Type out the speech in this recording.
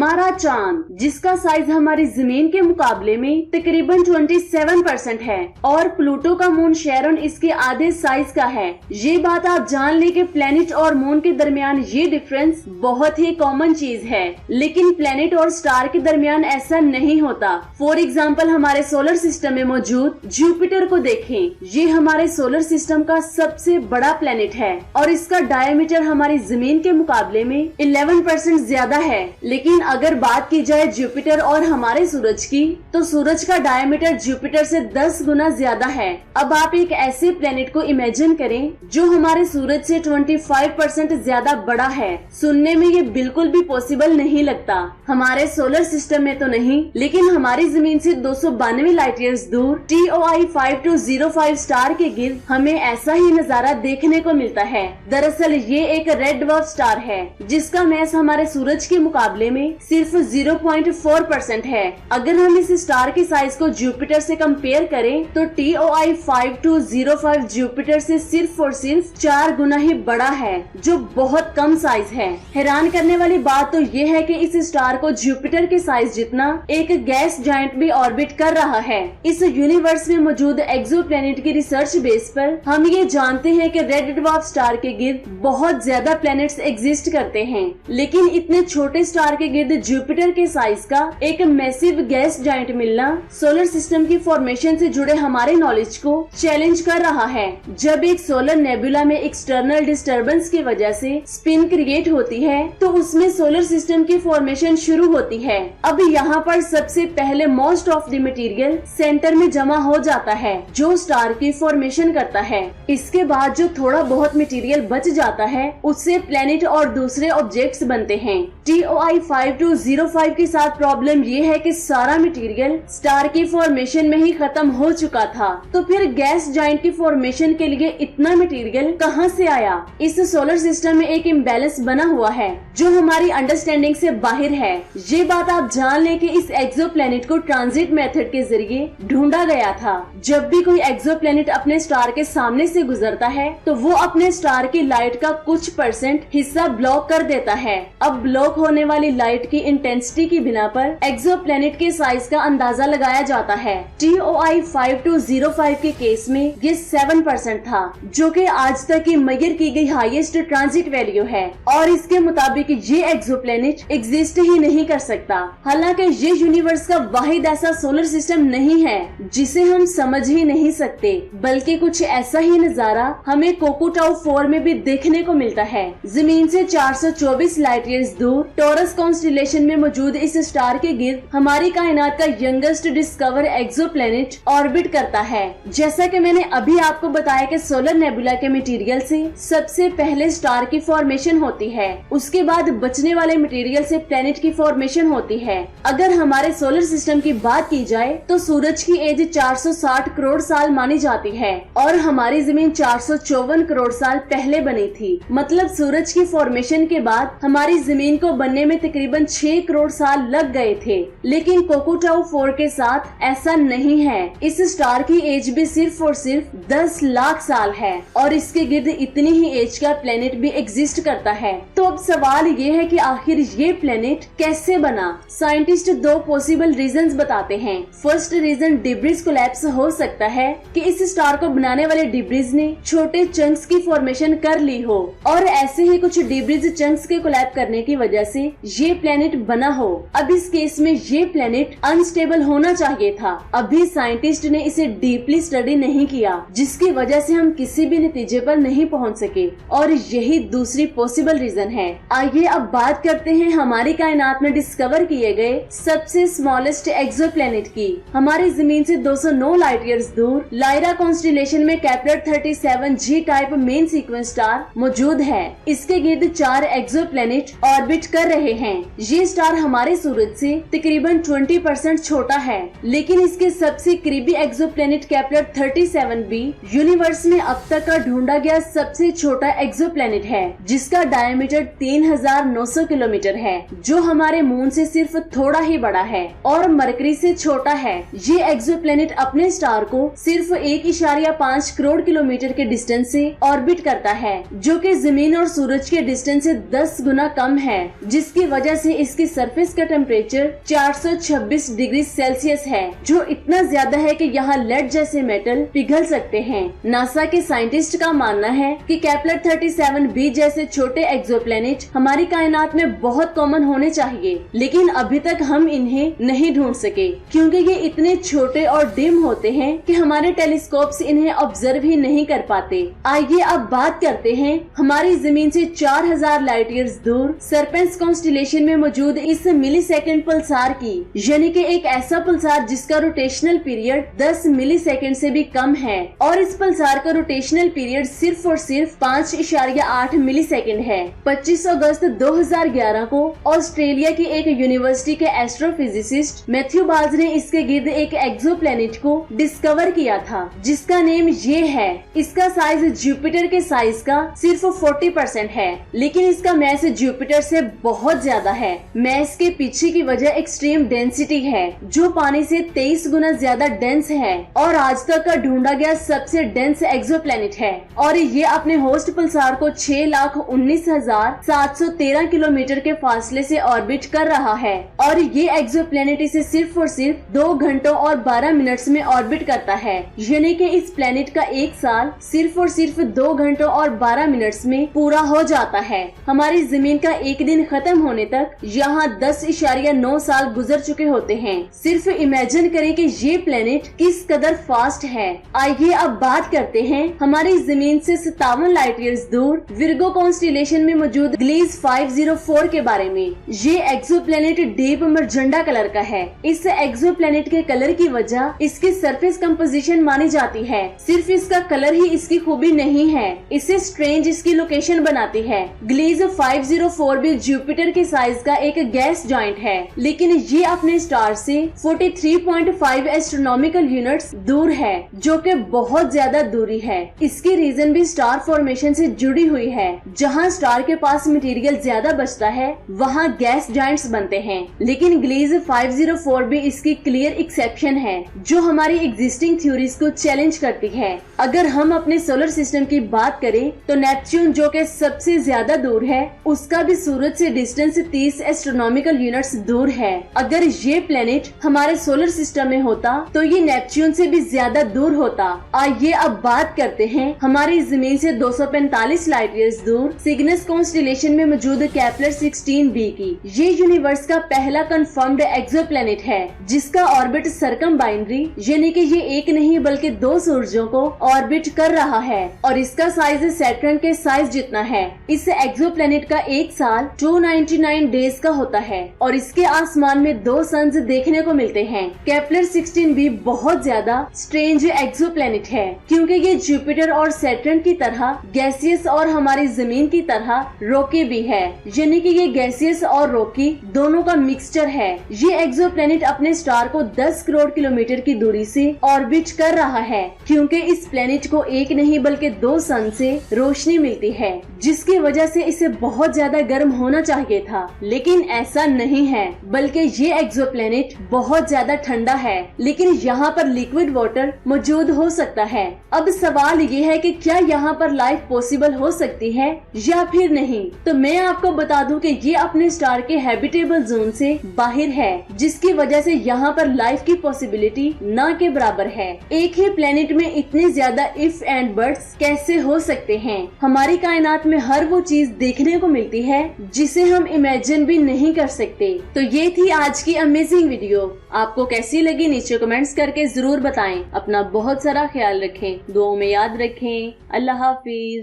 हमारा चांद, जिसका साइज हमारी जमीन के मुकाबले में तकरीबन 27% है और प्लूटो का मून शेरन इसके आधे साइज का है। ये बात आप जान ले कि प्लेनेट और मून के दरमियान ये डिफरेंस बहुत ही कॉमन चीज है, लेकिन प्लेनेट और स्टार के दरमियान ऐसा नहीं होता। फॉर एग्जाम्पल, हमारे सोलर सिस्टम में मौजूद जुपिटर को देखें। ये हमारे सोलर सिस्टम का सबसे बड़ा प्लेनेट है और इसका डायमीटर हमारी जमीन के मुकाबले में 11% ज्यादा है। लेकिन अगर बात की जाए जुपिटर और हमारे सूरज की, तो सूरज का डायमीटर जुपिटर से 10 गुना ज्यादा है। अब आप एक ऐसे प्लेनेट को इमेजिन करें जो हमारे सूरज से 25% ज्यादा बड़ा है। सुनने में ये बिल्कुल भी पॉसिबल नहीं लगता। हमारे सोलर सिस्टम में तो नहीं, लेकिन हमारी जमीन से 292 लाइट ईयर्स दूर TOI 5205 स्टार के गिर्द हमें ऐसा ही नजारा देखने को मिलता है। दरअसल ये एक रेड ड्वार्फ स्टार है जिसका मैस हमारे सूरज के मुकाबले में सिर्फ 0.4% है। अगर हम इस स्टार के साइज को जुपिटर से कंपेयर करें तो TOI 5205 जुपिटर से सिर्फ और सिर्फ 4 गुना ही बड़ा है, जो बहुत कम साइज है। हैरान करने वाली बात तो ये है कि इस स्टार को जुपिटर के साइज जितना एक गैस जायंट भी ऑर्बिट कर रहा है। इस यूनिवर्स में मौजूद एक्सोप्लैनेट की रिसर्च बेस पर हम ये जानते हैं कि रेड ड्वार्फ स्टार के गिर्द बहुत ज्यादा प्लैनेट्स एग्जिस्ट करते हैं, लेकिन इतने छोटे स्टार के गिर्द जुपिटर के साइज का एक मैसिव गैस जायंट मिलना सोलर सिस्टम की फॉर्मेशन से जुड़े हमारे नॉलेज को चैलेंज कर रहा है। जब एक सोलर नेबुला में एक्सटर्नल डिस्टर्बेंस की वजह से स्पिन क्रिएट होती है तो उसमें सोलर सिस्टम की फॉर्मेशन शुरू होती है। अब यहाँ पर सबसे पहले most of the material centre में जमा हो जाता है जो स्टार की फॉर्मेशन करता है। इसके बाद जो थोड़ा बहुत मटेरियल बच जाता है उससे प्लेनेट और दूसरे ऑब्जेक्ट्स बनते हैं। TOI 5205 के साथ प्रॉब्लम ये है कि सारा मटेरियल स्टार की फॉर्मेशन में ही खत्म हो चुका था, तो फिर गैस जायंट की फॉर्मेशन के लिए इतना मटेरियल कहाँ से आया? इस सोलर सिस्टम में एक इम्बैलेंस बना हुआ है जो हमारी अंडरस्टैंडिंग से बाहर है। ये बात आप जान लें कि इस एक्सोप्लैनेट को ट्रांजिट मेथड के जरिए ढूंढा गया था। जब भी कोई एक्सोप्लैनेट अपने स्टार के सामने से गुजरता है तो वो अपने स्टार की लाइट का कुछ % हिस्सा ब्लॉक कर देता है। अब ब्लॉक होने वाली लाइट की इंटेंसिटी की बिना पर एक्सोप्लैनेट के साइज का अंदाजा लगाया जाता है। TOI 5205 के केस में ये 7% था, जो कि आज तक की मेजर की गई हाईएस्ट ट्रांजिट वैल्यू है और इसके मुताबिक ये एक्सोप्लैनेट एग्जिस्ट ही नहीं कर सकता। हालांकि ये यूनिवर्स का वाहिद ऐसा सोलर सिस्टम नहीं है जिसे हम समझ ही नहीं सकते, बल्कि कुछ ऐसा ही नजारा हमें कोकोटाउ 4 में भी देखने को मिलता है। जमीन से 424 लाइट ईयर्स दूर टॉरस कॉन्स्टेलेशन में मौजूद इस स्टार के गिर्द हमारी कायनात का यंगेस्ट डिस्कवर एक्सोप्लैनेट ऑर्बिट करता है। जैसा कि मैंने अभी आपको बताया कि सोलर नेबुला के मटेरियल से सबसे पहले स्टार की फॉर्मेशन होती है, उसके बाद बचने वाले मटेरियल से प्लेनेट की फॉर्मेशन होती है। अगर हमारे सोलर सिस्टम की बात की जाए तो सूरज की एज 460 करोड़ साल मानी जाती है और हमारी जमीन 454 करोड़ साल पहले बनी थी। मतलब सूरज की फॉर्मेशन के बाद हमारी जमीन को बनने में तकरीबन 6 करोड़ साल लग गए थे। लेकिन कोकोटाउ 4 के साथ ऐसा नहीं है। इस स्टार की एज भी सिर्फ और सिर्फ 10 लाख साल है और इसके गिर्द इतनी ही एज का प्लेनेट भी एग्जिस्ट करता है। तो अब सवाल ये है कि आखिर ये प्लेनेट कैसे बना? साइंटिस्ट 2 पॉसिबल रीजंस बताते हैं। फर्स्ट रीजन, डिब्रिज कोलैप्स हो सकता है कि इस स्टार को बनाने वाले डिब्रिज ने छोटे चंक्स की फॉर्मेशन कर ली हो और ऐसे ही कुछ डिब्रिज चंक्स के कोलैप करने की वजह से ये प्लेनेट बना हो। अब इस केस में ये प्लेनेट अनस्टेबल होना चाहिए था। अभी साइंटिस्ट ने इसे डीपली स्टडी नहीं किया, जिसकी वजह से हम किसी भी नतीजे पर नहीं पहुंच सके और यही दूसरी पॉसिबल रीजन है। आइए अब बात करते हैं हमारी कायनात में डिस्कवर किए गए सबसे स्मॉलेस्ट एक्सोप्लैनेट की। हमारी जमीन से 209 लाइट ईयर्स दूर लायरा कॉन्स्टेलेशन में Kepler 37G type main sequence star मौजूद है। इसके गिर्द 4 एक्सोप्लैनेट ऑर्बिट कर रहे हैं। ये स्टार हमारे सूरज से तकरीबन 20% छोटा है, लेकिन इसके सबसे करीबी एक्सोप्लैनेट केपलर 37b यूनिवर्स में अब तक का ढूंढा गया सबसे छोटा एक्सोप्लैनेट है, जिसका डायमीटर 3900 किलोमीटर है, जो हमारे मून से सिर्फ थोड़ा ही बड़ा है और मरकरी से छोटा है। ये एक्सोप्लैनेट अपने स्टार को सिर्फ 1.5 करोड़ किलोमीटर के डिस्टेंस से ऑर्बिट करता है, जो कि जमीन और सूरज के डिस्टेंस से 10 गुना कम है, जिसकी वजह से इसकी सरफेस का टेम्परेचर 426 डिग्री सेल्सियस है, जो इतना ज्यादा है कि यहाँ लेड जैसे मेटल पिघल सकते हैं। नासा के साइंटिस्ट का मानना है कि केपलर 37b जैसे छोटे एक्सोप्लैनेट हमारी कायनात में बहुत कॉमन होने चाहिए, लेकिन अभी तक हम इन्हें नहीं ढूंढ सके क्योंकि ये इतने छोटे और डिम होते हैं कि हमारे टेलीस्कोप्स इन्हें ऑब्जर्व ही नहीं कर पाते। आइए अब बात करते हैं हमारी जमीन से 4000 लाइट ईयर्स दूर सर्पेंस कॉन्स्टेलेशन में मौजूद इस मिलीसेकंड पल्सार की, यानी कि एक ऐसा पल्सार जिसका रोटेशनल पीरियड 10 मिलीसेकंड से भी कम है और इस पल्सार का रोटेशनल पीरियड सिर्फ और सिर्फ 5.8 मिलीसेकंड है। 25 अगस्त 2011 को ऑस्ट्रेलिया की एक यूनिवर्सिटी के एस्ट्रोफिजिसिस्ट मैथ्यू बाल्स ने इसके गिर्द एक एक्सोप्लैनेट को डिस्कवर किया था, जिसका नेम ये है। इसका साइज जुपिटर के साइज का सिर्फ 40% है, लेकिन इसका मैस जुपिटर से बहुत ज्यादा है। मैस के पीछे की वजह एक्सट्रीम डेंसिटी है, जो पानी से 23 गुना ज्यादा डेंस है और आज तक का ढूंढा गया सबसे डेंस एक्सोप्लैनेट है। और ये अपने होस्ट पल्सार को 6,19,713 किलोमीटर के फासले से ऑर्बिट कर रहा है और ये एक्सोप्लैनेट इसे सिर्फ और सिर्फ 2 घंटों और 12 मिनट्स में ऑर्बिट करता है, यानी कि इस प्लेनेट का एक साल सिर्फ और सिर्फ 2 घंटों और 12 मिनट्स में पूरा हो जाता है। हमारी जमीन का एक दिन खत्म होने तक यहाँ 10.9 साल गुजर चुके होते हैं। सिर्फ इमेजिन करें कि ये प्लेनेट किस कदर फास्ट है। आइए अब बात करते हैं हमारी जमीन से 57 लाइट ईयर्स दूर विर्गो कॉन्स्टेलेशन में मौजूद ग्लीज 504 के बारे में। ये एक्सोप्लैनेट डीप मरझंडा कलर का है। इस एक्सोप्लैनेट के कलर की वजह इसकी सरफेस कंपोजिशन मानी जाती है। सिर्फ इसका कलर ही इसकी खूबी नहीं है, इसे स्ट्रेंज इसकी लोकेशन बनाती है। ग्लीज 504 भी जुपिटर के साइज का एक गैस जॉइंट है, लेकिन ये अपने स्टार से 43.5 एस्ट्रोनॉमिकल यूनिट्स दूर है, जो कि बहुत ज्यादा दूरी है। इसकी रीजन भी स्टार फॉर्मेशन से जुड़ी हुई है। जहाँ स्टार के पास मटेरियल ज्यादा बचता है, वहाँ गैस जॉइंट्स बनते हैं। लेकिन ग्लीज 504 भी इसकी क्लियर एक्सेप्शन है, जो हमारी एग्जिस्टिंग थ्योरीज को चैलेंज करती है। अगर हम अपने सोलर सिस्टम की बात करें तो नेपच्यून, जो कि सबसे ज्यादा दूर है, उसका भी सूरज से डिस्टेंस 30 एस्ट्रोनॉमिकल यूनिट्स दूर है। अगर ये प्लेनेट हमारे सोलर सिस्टम में होता तो ये नेपच्यून से भी ज्यादा दूर होता। आइए अब बात करते हैं हमारी जमीन से 245 लाइट ईयर्स दूर सिग्नस कॉन्स्टेलेशन में मौजूद केपलर 16b की। ये यूनिवर्स का पहला कंफर्म्ड एक्सोप्लैनेट है, जिसका ऑर्बिट सरकमबाइनरी, यानी कि ये एक नहीं बल्कि 2 सूरजों को ऑर्बिट कर रहा है और इसका साइज सैटर्न के साइज जितना है। इस एक्सोप्लैनेट का एक साल 299 डेज का होता है और इसके आसमान में 2 सन्स देखने को मिलते हैं। केपलर 16b बहुत ज्यादा स्ट्रेंज एक्सोप्लैनेट है, क्योंकि ये जुपिटर और सैटर्न की तरह गैसियस और हमारी जमीन की तरह रॉकी भी है, यानी कि ये गैसियस और रॉकी दोनों का मिक्सचर है। ये एक्सोप्लैनेट अपने स्टार को 10 करोड़ किलोमीटर की दूरी से ऑर्बिट कर रहा है, क्योंकि इस प्लेनेट को एक नहीं बल्कि 2 सन से रोशनी मिलती है, जिसकी वजह से इसे बहुत ज्यादा गर्म होना चाहिए था, लेकिन ऐसा नहीं है, बल्कि ये एक्सोप्लैनेट बहुत ज्यादा ठंडा है। लेकिन यहाँ पर लिक्विड वाटर मौजूद हो सकता है। अब सवाल ये है कि क्या यहाँ पर लाइफ पॉसिबल हो सकती है या फिर नहीं। तो मैं आपको बता दूं कि ये अपने स्टार के हैबिटेबल जोन से बाहर है, जिसकी वजह से यहाँ पर लाइफ की पॉसिबिलिटी न के बराबर है। एक ही प्लेनेट में इतने ज्यादा इफ एंड बट्स कैसे हो सकते हैं। हमारी कायनात में हर वो चीज देखने को मिलती है जिसे हम इमेजिन भी नहीं कर सकते। तो ये थी आज की अमेजिंग वीडियो। आपको कैसी लगी नीचे कमेंट्स करके जरूर बताएं। अपना बहुत सारा ख्याल रखें, दुआओं में याद रखें। अल्लाह हाफिज।